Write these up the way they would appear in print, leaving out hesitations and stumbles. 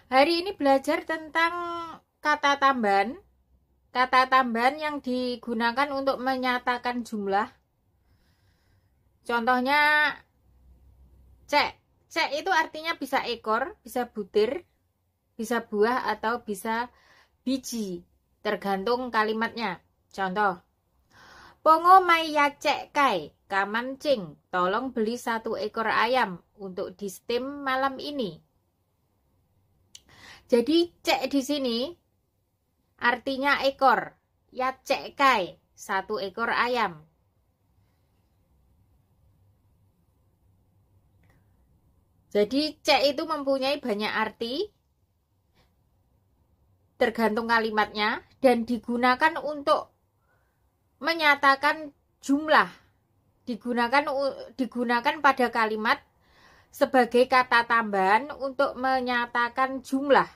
Hari ini belajar tentang kata tambahan. Kata tambahan yang digunakan untuk menyatakan jumlah. Contohnya cek. Cek itu artinya bisa ekor, bisa butir, bisa buah, atau bisa biji. Tergantung kalimatnya. Contoh. Pongo mai ya cek kai, kamancing. Tolong beli 1 ekor ayam untuk di steam malam ini. Jadi cek di sini artinya ekor. Ya cek kai, 1 ekor ayam. Jadi cek itu mempunyai banyak arti tergantung kalimatnya dan digunakan untuk menyatakan jumlah. Digunakan pada kalimat sebagai kata tambahan untuk menyatakan jumlah.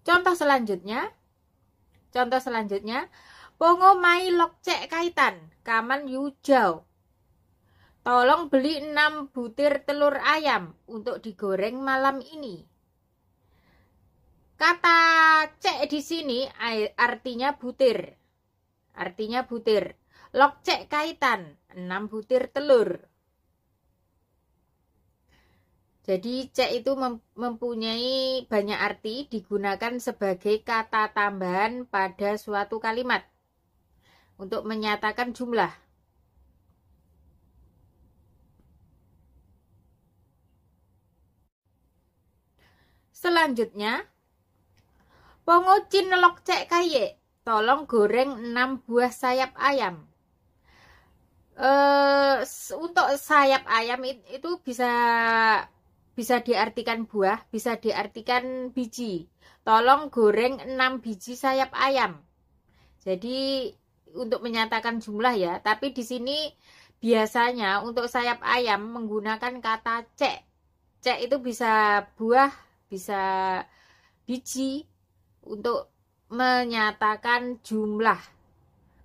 Contoh selanjutnya, pongo mai lok cek kaitan, kaman yu jau. Tolong beli 6 butir telur ayam untuk digoreng malam ini. Kata cek di sini artinya butir. Lok cek kaitan, 6 butir telur. Jadi cek itu mempunyai banyak arti, digunakan sebagai kata tambahan pada suatu kalimat untuk menyatakan jumlah. Selanjutnya, pongo cin lok cek kaye, tolong goreng 6 buah sayap ayam. Untuk sayap ayam itu bisa diartikan buah, bisa diartikan biji. Tolong goreng 6 biji sayap ayam. Jadi untuk menyatakan jumlah ya, tapi di sini biasanya untuk sayap ayam menggunakan kata cek. Cek itu bisa buah, bisa biji untuk menyatakan jumlah.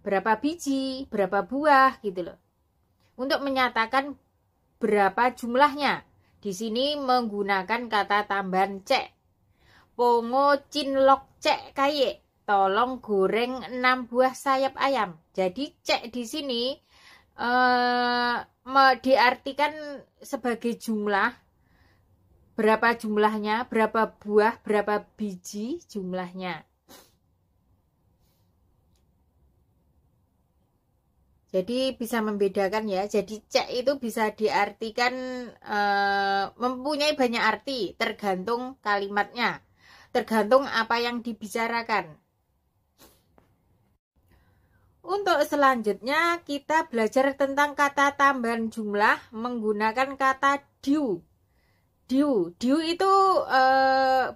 Berapa biji, berapa buah gitu loh. Untuk menyatakan berapa jumlahnya. Di sini menggunakan kata tambahan cek. Pongo cinlok cek kaye. Tolong goreng 6 buah sayap ayam. Jadi cek di sini diartikan sebagai jumlah. Berapa jumlahnya, berapa buah, berapa biji jumlahnya. Jadi bisa membedakan ya. Jadi cek itu bisa diartikan mempunyai banyak arti tergantung kalimatnya. Tergantung apa yang dibicarakan. Untuk selanjutnya kita belajar tentang kata tambahan jumlah menggunakan kata diu. Diu itu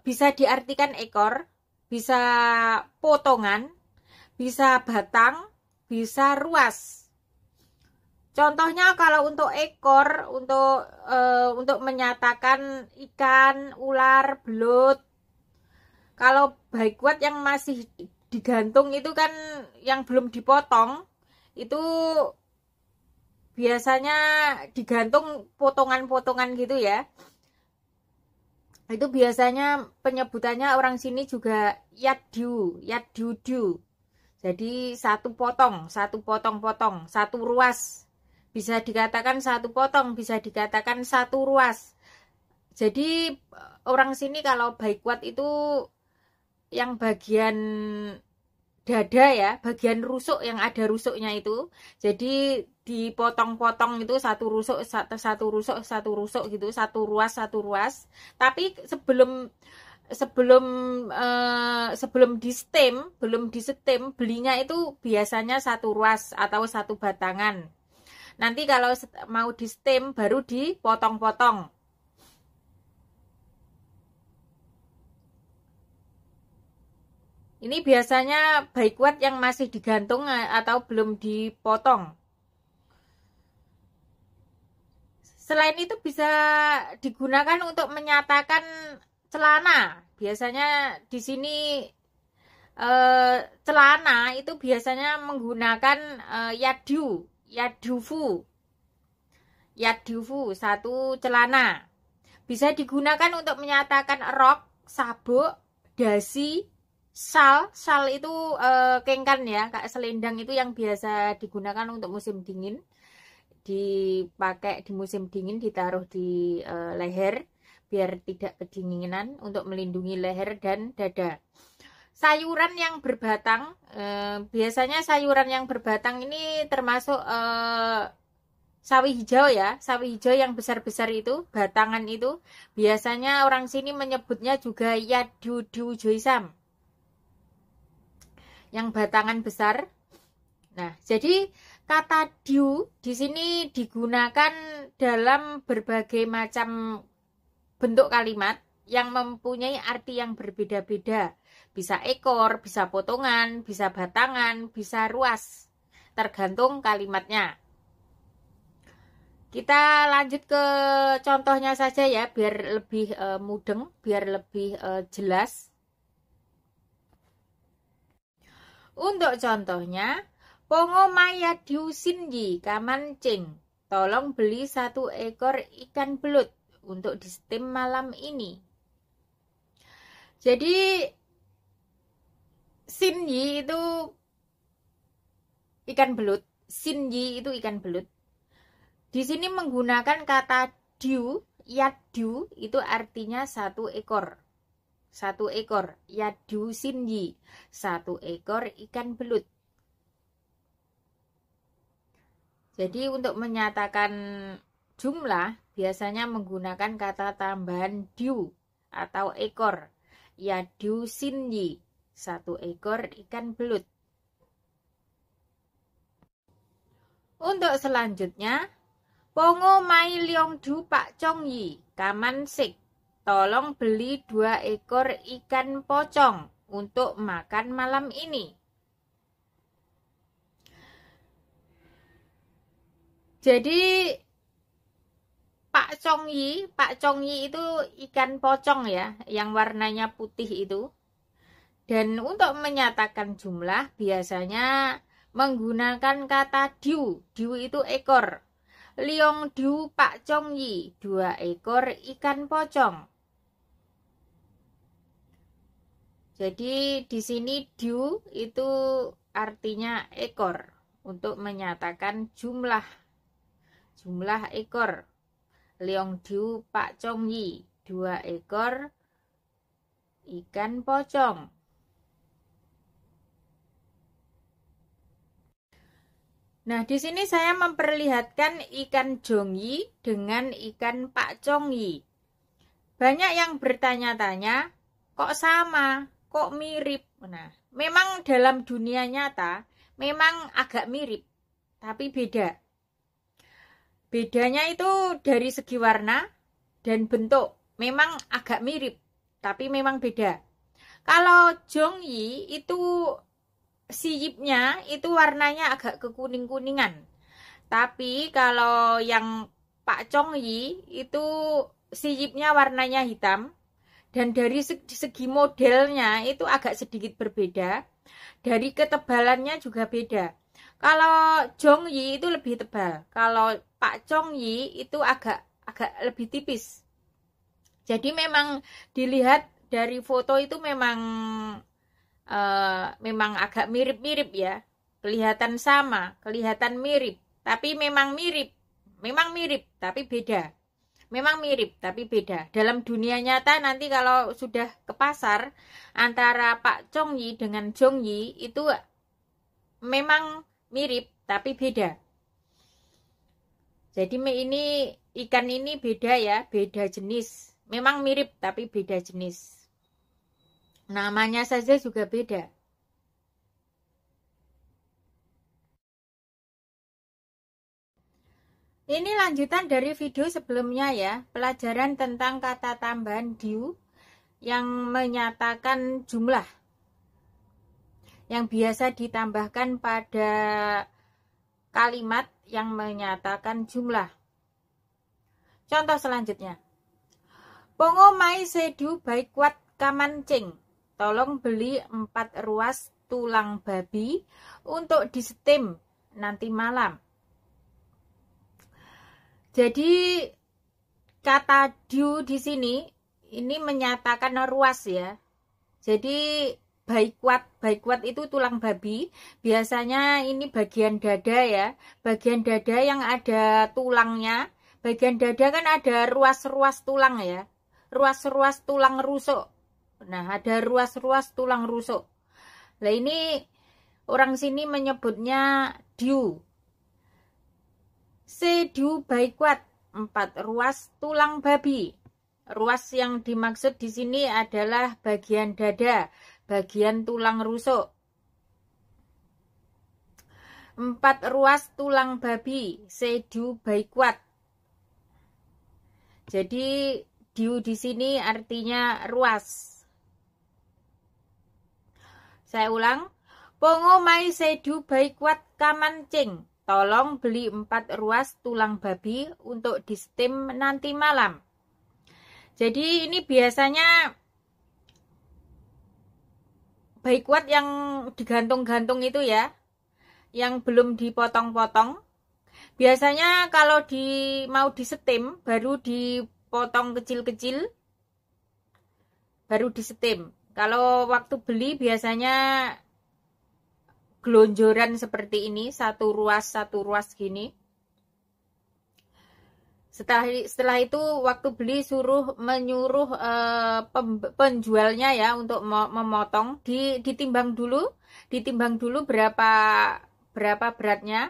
bisa diartikan ekor, bisa potongan, bisa batang, bisa ruas. Contohnya kalau untuk ekor, untuk menyatakan ikan, ular, belut. Kalau baikot yang masih digantung itu kan yang belum dipotong, itu biasanya digantung potongan-potongan gitu ya. Itu biasanya penyebutannya orang sini juga yaddu. Jadi satu potong, satu ruas. Bisa dikatakan satu potong, bisa dikatakan satu ruas. Jadi orang sini kalau baikot itu yang bagian dada ya, bagian rusuk yang ada rusuknya itu. Jadi dipotong-potong itu satu rusuk gitu, satu ruas. Tapi sebelum di stem belinya itu biasanya satu ruas atau satu batangan. Nanti kalau mau di stem baru dipotong-potong. Ini biasanya baikot yang masih digantung atau belum dipotong. Selain itu bisa digunakan untuk menyatakan celana. Biasanya di sini celana itu biasanya menggunakan yadufu. Yadufu, 1 celana. Bisa digunakan untuk menyatakan rok, sabuk, dasi, sal itu kengkan ya, kayak selendang itu yang biasa digunakan untuk musim dingin. Dipakai di musim dingin, ditaruh di leher biar tidak kedinginan, untuk melindungi leher dan dada. Sayuran yang berbatang, biasanya sayuran yang berbatang ini termasuk sawi hijau ya, sawi hijau yang besar-besar itu, batangan itu. Biasanya orang sini menyebutnya juga yadudu joisam, yang batangan besar. Nah, jadi kata diu di sini digunakan dalam berbagai macam bentuk kalimat yang mempunyai arti yang berbeda-beda. Bisa ekor, bisa potongan, bisa batangan, bisa ruas. Tergantung kalimatnya. Kita lanjut ke contohnya saja ya, biar lebih mudeng, biar lebih jelas. Untuk contohnya, pongo maya diusinji kamancing. Tolong beli 1 ekor ikan belut untuk di steam malam ini. Jadi sinji itu ikan belut, sinji itu ikan belut. Di sini menggunakan kata diu, yadu itu artinya 1 ekor. 1 ekor, yadu sinji, 1 ekor ikan belut. Jadi untuk menyatakan jumlah biasanya menggunakan kata tambahan diu atau ekor. Yadu sinji, 1 ekor ikan belut. Untuk selanjutnya, pongo mai liong du pak chong yi kaman sik. Tolong beli 2 ekor ikan pocong untuk makan malam ini. Jadi Pak Chongyi itu ikan pocong ya, yang warnanya putih itu. Dan untuk menyatakan jumlah biasanya menggunakan kata diu. Diu itu ekor. Liong diu Pak Chongyi, 2 ekor ikan pocong. Jadi di sini diu itu artinya ekor untuk menyatakan jumlah ekor. Liong diu Pak Chongyi, 2 ekor ikan pocong. Nah, di sini saya memperlihatkan ikan jongyi dengan ikan Pak Chongyi. Banyak yang bertanya-tanya, kok sama, kok mirip? Nah, memang dalam dunia nyata memang agak mirip, tapi beda. Bedanya itu dari segi warna dan bentuk. Memang agak mirip, tapi memang beda. Kalau jongyi itu siyipnya itu warnanya agak kekuning-kuningan. Tapi kalau yang Pak Chongyi itu siyipnya warnanya hitam. Dan dari segi modelnya itu agak sedikit berbeda. Dari ketebalannya juga beda. Kalau Jongyi itu lebih tebal. Kalau Pak Chongyi itu agak lebih tipis. Jadi memang dilihat dari foto itu memang agak mirip-mirip ya. Kelihatan sama, kelihatan mirip. Tapi memang mirip. Memang mirip, tapi beda. Memang mirip, tapi beda. Dalam dunia nyata nanti kalau sudah ke pasar, antara Pak Chongyi dengan Jongyi itu memang mirip, tapi beda. Jadi ikan ini beda ya, beda jenis. Memang mirip, tapi beda jenis. Namanya saja juga beda. Ini lanjutan dari video sebelumnya ya, pelajaran tentang kata tambahan diu yang menyatakan jumlah. Yang biasa ditambahkan pada kalimat yang menyatakan jumlah. Contoh selanjutnya. Pongo mai sedu baik kuat kamancing. Tolong beli 4 ruas tulang babi untuk di steam nanti malam. Jadi kata diu di sini ini menyatakan ruas ya. Jadi baikwat itu tulang babi. Biasanya ini bagian dada ya. Bagian dada yang ada tulangnya. Bagian dada kan ada ruas-ruas tulang ya. Ruas-ruas tulang rusuk. Nah, ada ruas-ruas tulang rusuk. Nah, ini orang sini menyebutnya diu. Diu baikwat, 4 ruas tulang babi. Ruas yang dimaksud di sini adalah bagian dada, bagian tulang rusuk. 4 ruas tulang babi, diu baikwat. Jadi diu di sini artinya ruas. Saya ulang. Pongo mai diu baikwat kamancing. Tolong beli 4 ruas tulang babi untuk di steam nanti malam. Jadi ini biasanya baikwat yang digantung-gantung itu ya, yang belum dipotong-potong. Biasanya kalau mau di steam baru dipotong kecil-kecil, baru di steam. Kalau waktu beli biasanya gelonjoran seperti ini, satu ruas gini. Setelah itu waktu beli menyuruh penjualnya ya untuk memotong, ditimbang dulu berapa beratnya.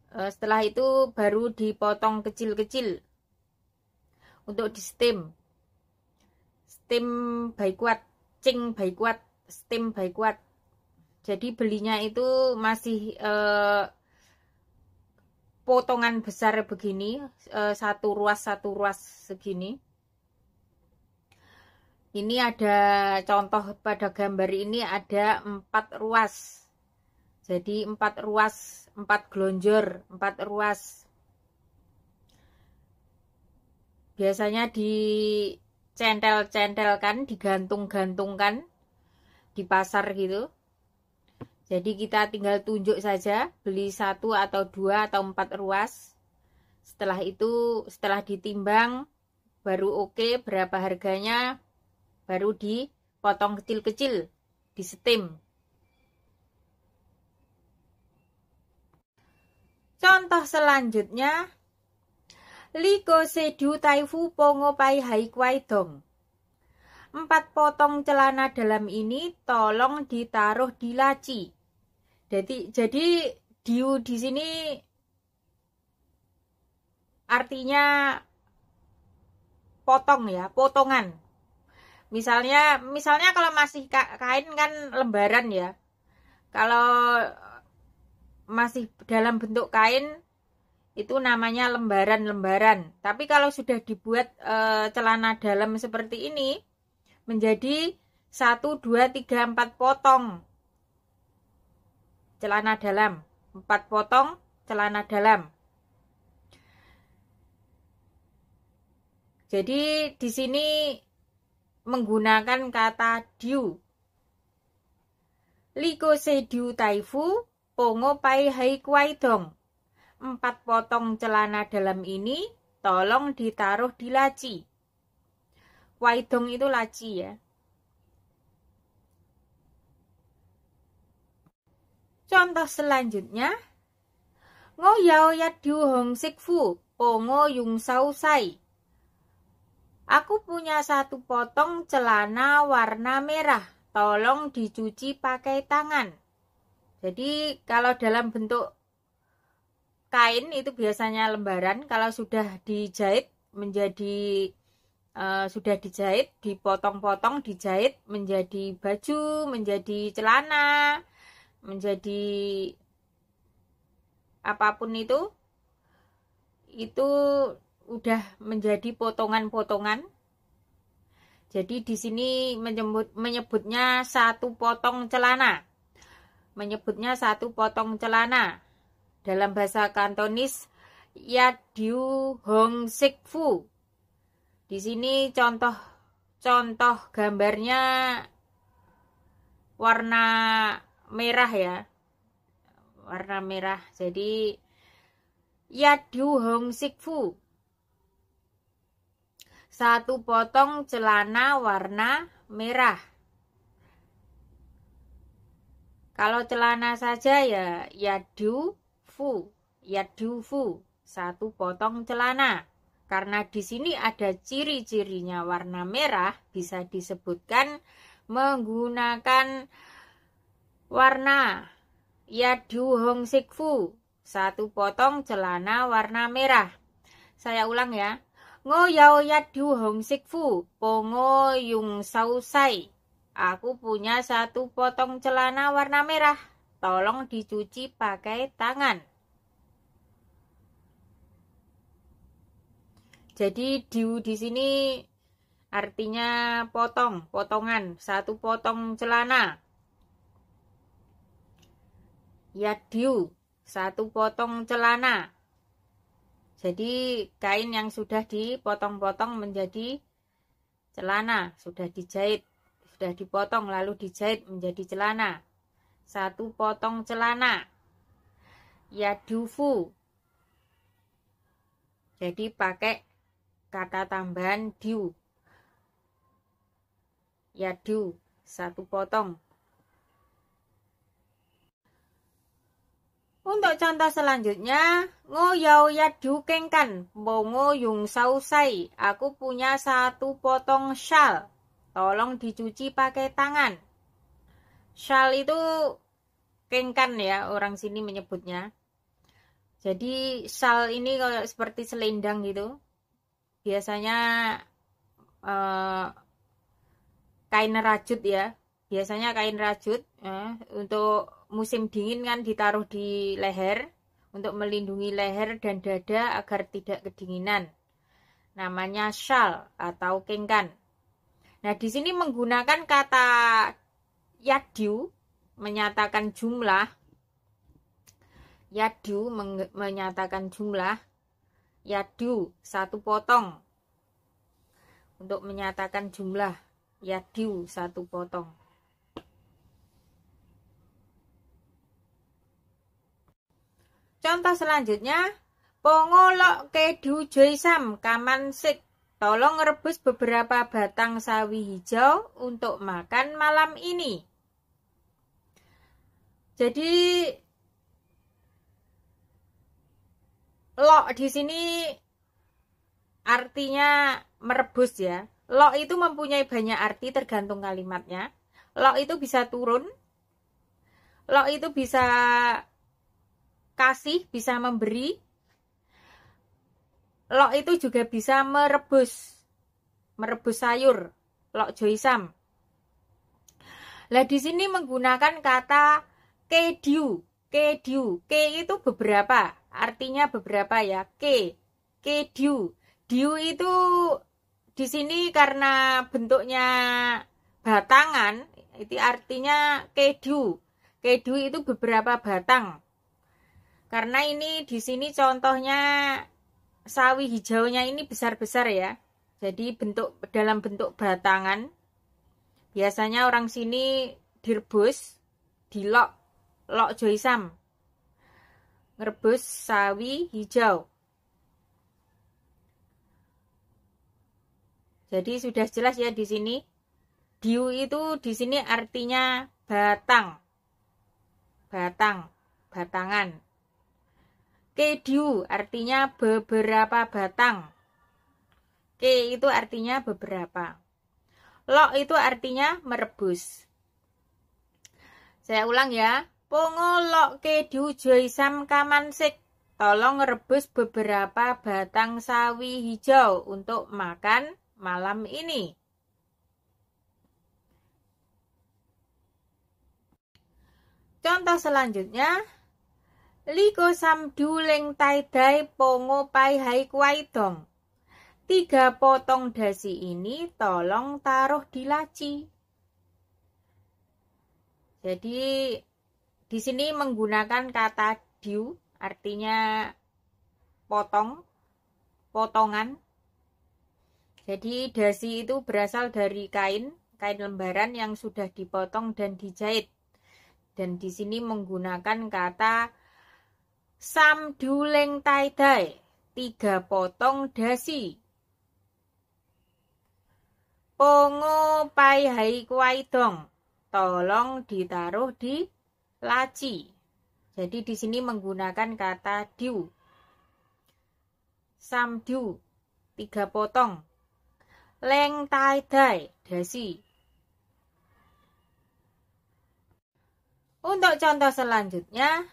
Setelah itu baru dipotong kecil-kecil untuk di steam baikwat, cing baikwat, steam baikwat. Jadi belinya itu masih potongan besar begini, satu ruas segini. Ini ada contoh pada gambar ini ada 4 ruas. Jadi 4 ruas, 4 gelonjor, 4 ruas. Biasanya dicentel-centelkan, digantung-gantungkan di pasar gitu. Jadi kita tinggal tunjuk saja, beli 1 atau 2 atau 4 ruas. Setelah itu, setelah ditimbang, baru oke berapa harganya, baru dipotong kecil-kecil, di steam. Contoh selanjutnya, liko diu taifu pongo pai hai kwai dong. 4 potong celana dalam ini tolong ditaruh di laci. Jadi diu di sini artinya potong ya, potongan. Misalnya kalau masih kain kan lembaran ya. Kalau masih dalam bentuk kain itu namanya lembaran-lembaran. Tapi kalau sudah dibuat celana dalam seperti ini menjadi 1, 2, 3, 4 potong celana dalam, 4 potong celana dalam. Jadi di sini menggunakan kata diu. Liko diu taifu pongo pai hai kwai dong. 4 potong celana dalam ini tolong ditaruh di laci. Kwai dong itu laci ya. Contoh selanjutnya, ngoyao yat diu hong sikfu, pongo yung sau sai. Aku punya 1 potong celana warna merah, tolong dicuci pakai tangan. Jadi kalau dalam bentuk kain itu biasanya lembaran, kalau sudah dijahit menjadi dipotong-potong, dijahit menjadi baju, menjadi celana, menjadi apapun itu udah menjadi potongan-potongan. Jadi di sini menyebutnya 1 potong celana. Menyebutnya 1 potong celana. Dalam bahasa Kantonis ya diu hong sikfu. Di sini contoh gambarnya warna merah ya, warna merah. Jadi Yadyu hongsikfu. 1 potong celana warna merah. Kalau celana saja ya yadyu fu, 1 potong celana. Karena di sini ada ciri-cirinya warna merah, bisa disebutkan menggunakan warna yadyu hongsikfu, 1 potong celana warna merah. Saya ulang ya. Ngo yao yadyu hongsikfu, pongo yung sausai. Aku punya 1 potong celana warna merah. Tolong dicuci pakai tangan. Jadi diu di sini artinya potong, potongan, 1 potong celana. Yadyu, 1 potong celana. Jadi kain yang sudah dipotong-potong menjadi celana, sudah dijahit, sudah dipotong lalu dijahit menjadi celana. 1 potong celana. Yadyufu. Jadi pakai kata tambahan diu. Yadyu, 1 potong. Untuk contoh selanjutnya, ngo yao yadyu kengkan, bongo yung sausai. Aku punya 1 potong syal. Tolong dicuci pakai tangan. Syal itu kengkan ya, orang sini menyebutnya. Jadi syal ini kalau seperti selendang gitu. Biasanya kain rajut ya. Biasanya kain rajut untuk musim dingin kan ditaruh di leher untuk melindungi leher dan dada agar tidak kedinginan. Namanya syal atau kengkan. Nah, di sini menggunakan kata yadyu menyatakan jumlah. Yadyu menyatakan jumlah. Yadyu, 1 potong. Untuk menyatakan jumlah, yadyu, 1 potong. Contoh selanjutnya, pongolok kedu joisam kamansik. Tolong rebus beberapa batang sawi hijau untuk makan malam ini. Jadi lok di sini artinya merebus ya. Lok itu mempunyai banyak arti tergantung kalimatnya. Lok itu bisa turun. Lok itu bisa kasih, bisa memberi. Lok itu juga bisa merebus sayur, lok joisam. Lah di sini menggunakan kata kedyu. Ke itu beberapa, artinya beberapa ya. Kedyu. Diu itu di sini karena bentuknya batangan, itu artinya kedyu. Kedyu itu beberapa batang. Karena ini di sini contohnya sawi hijaunya ini besar-besar ya. Jadi dalam bentuk batangan. Biasanya orang sini direbus, dilok, lok joisam. Ngerebus sawi hijau. Jadi sudah jelas ya di sini. Diu itu di sini artinya batang. Batangan. Kedyu artinya beberapa batang. Ke itu artinya beberapa. Lok itu artinya merebus. Saya ulang ya. Pongolok kedyu joisam kamansik. Tolong rebus beberapa batang sawi hijau untuk makan malam ini. Contoh selanjutnya. Liko samdu leng taidai pongo pai hai kuaidong. 3 potong dasi ini tolong taruh di laci. Jadi di sini menggunakan kata diu, artinya potongan. Jadi dasi itu berasal dari kain lembaran yang sudah dipotong dan dijahit. Dan di sini menggunakan kata Samdu leng taidai, 3 potong dasi. Pongo pai hai kuai dong, tolong ditaruh di laci. Jadi di sini menggunakan kata diu. Samdu, 3 potong. Leng taidai, dasi. Untuk contoh selanjutnya,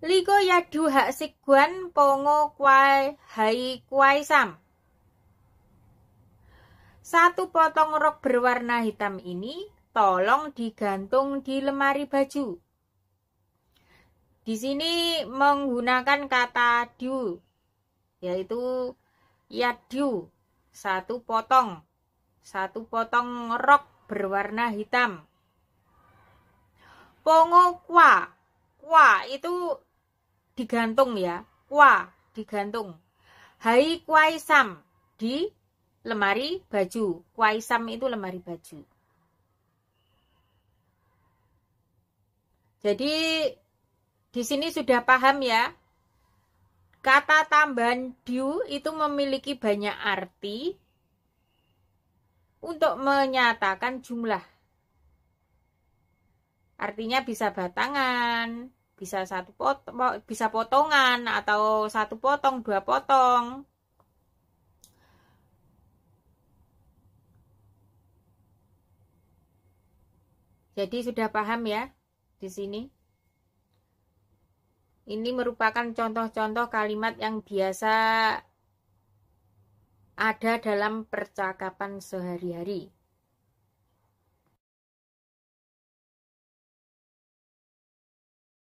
Liko yadu hak siguan pongo kwai hai kwai sam. 1 potong rok berwarna hitam ini tolong digantung di lemari baju. Di sini menggunakan kata diu, yaitu yadu, 1 potong. 1 potong rok berwarna hitam. Pongo kwa. Kwa itu digantung ya, kwa digantung. Hai kwai sam, di lemari baju. Kwai sam itu lemari baju. Jadi di sini sudah paham ya. Kata tambahan diu itu memiliki banyak arti untuk menyatakan jumlah. Artinya bisa batangan, bisa bisa potongan, atau 1 potong, 2 potong. Jadi sudah paham ya di sini. Ini merupakan contoh-contoh kalimat yang biasa ada dalam percakapan sehari-hari.